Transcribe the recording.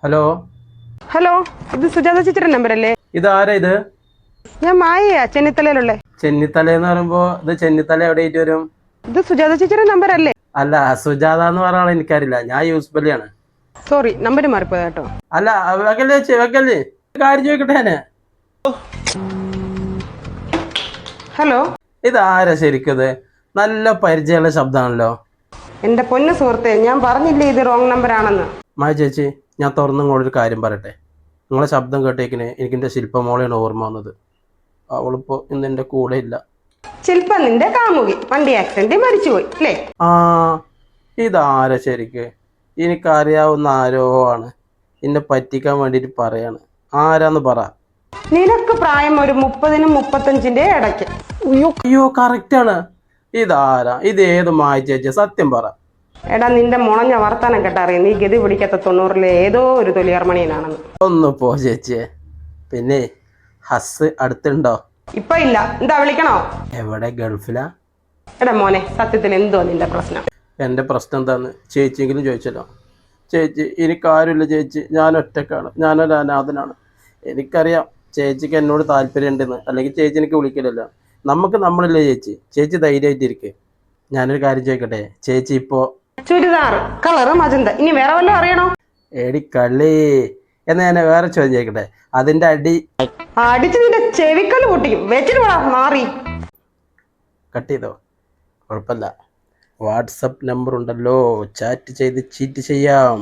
Hello hello, ഇത് സുജാത ചേച്ചിയുടെ number അല്ലേ? ഇതാരാ ഇത്? ഞാൻ മായയാ, ചെന്നിത്തലയിലുള്ള. ചെന്നിത്തല എന്ന് പറയുമ്പോ ഇത് ചെന്നിത്തല എവിടെയായിട്ട് വരും? ഇത് സുജാത ചേച്ചിയുടെ നമ്പർ അല്ലേ? അല്ല, സുജാത എന്ന് പറഞ്ഞ ആളെ എനിക്കറിയില്ല. ഞാൻ യൂസ്ബലിയാണ്. സോറി, നമ്പർ മാറിപ്പോയ കേട്ടോ. അല്ല, വെക്കല്ലേ ചേച്ചി, വെക്കല്ലേ. കാര്യം ചോദിക്കട്ടെ ഞാന്. ഹലോ, ഇതാരാ ശരിക്കത്? നല്ല പരിചയമുള്ള ശബ്ദമാണല്ലോ. എന്റെ പൊന്നു സുഹൃത്തെ, ഞാൻ പറഞ്ഞില്ലേ ഇത് റോങ് നമ്പർ ആണെന്ന്. മായ ചേച്ചി, ഞാൻ തുറന്നു നിങ്ങളൊരു കാര്യം പറയട്ടെ. നിങ്ങളെ ശബ്ദം കേട്ടേക്കിന് എനിക്കെൻ്റെ ശില്പമോളെയാണ് ഓർമ്മ വന്നത്. അവളിപ്പോ ഇന്ന് എൻ്റെ കൂടെ ഇല്ല. ശില്പ നിന്റെ കാമുകി വണ്ടി ആക്സിഡന്റ് മരിച്ചുപോയി അല്ലേ? ആ, ഇതാരാ ശരിക്ക്? എനിക്കറിയാവുന്ന ആരോ ആണ്. എന്നെ പറ്റിക്കാൻ വേണ്ടിയിട്ട് പറയാണ്. ആരാന്ന് പറ. നിനക്ക് പ്രായം ഒരു 30-നും 35-ന്റെ ഇടയ്ക്ക്. അയ്യോ, കറക്റ്റാണ്. ഇതാരാ? ഇത് ഏത് മായ ചേച്ചി? സത്യം പറ. എടാ, നിന്റെ മുളഞ്ഞ വർത്താനം കേട്ടറിയാം നീ ഗതി പിടിക്കാത്ത 90-ലെ ഏതോ ഒരു തൊലിയാർമണിയനാണെന്ന്. ഒന്ന് പോ ചേച്ചിയെ. പിന്നെ ഹസ് അടുത്തുണ്ടോ? ഇപ്പൊ ഇല്ല. എന്താ വിളിക്കണോ? എവിടെ? ഗൾഫിലാ? എടാ മോനെ, സത്യത്തിൽ എന്തോ നിന്റെ പ്രശ്നം? എൻ്റെ പ്രശ്നം എന്താന്ന് ചേച്ചിയെങ്കിലും ചോദിച്ചല്ലോ. ചേച്ചി, എനിക്കാരുമില്ല ചേച്ചി. ഞാൻ ഒറ്റക്കാണ്. ഞാനൊരു അനാഥനാണ്. എനിക്കറിയാം ചേച്ചിക്ക് എന്നോട് താല്പര്യം ഉണ്ടെന്ന്. അല്ലെങ്കിൽ ചേച്ചി എനിക്ക് വിളിക്കില്ലല്ലോ. നമുക്ക് നമ്മളില്ലേ ചേച്ചി. ചേച്ചി ധൈര്യമായിട്ടിരിക്കെ. ഞാനൊരു കാര്യം ചോദിക്കട്ടെ? ചേച്ചി ഇപ്പോ ചുരിദാർ കളറ് മജന്ത. ഇനി വേറെ വല്ലതും അറിയണോ? എടി കള്ളി. എന്നാ ഞാൻ വേറെ ചോദ്യം ചോദിക്കട്ടെ? അതിൻ്റെ അടി അടിച്ച് നിന്റെ ചെവിക്കല് പൊട്ടിക്കും. വെച്ചിട്ട് വേണം മാറി. കട്ട് ചെയ്തോ? കുഴപ്പമില്ല. വാട്സപ്പ് നമ്പർ ഉണ്ടല്ലോ, ചാറ്റ് ചെയ്ത് ചീറ്റ് ചെയ്യാം.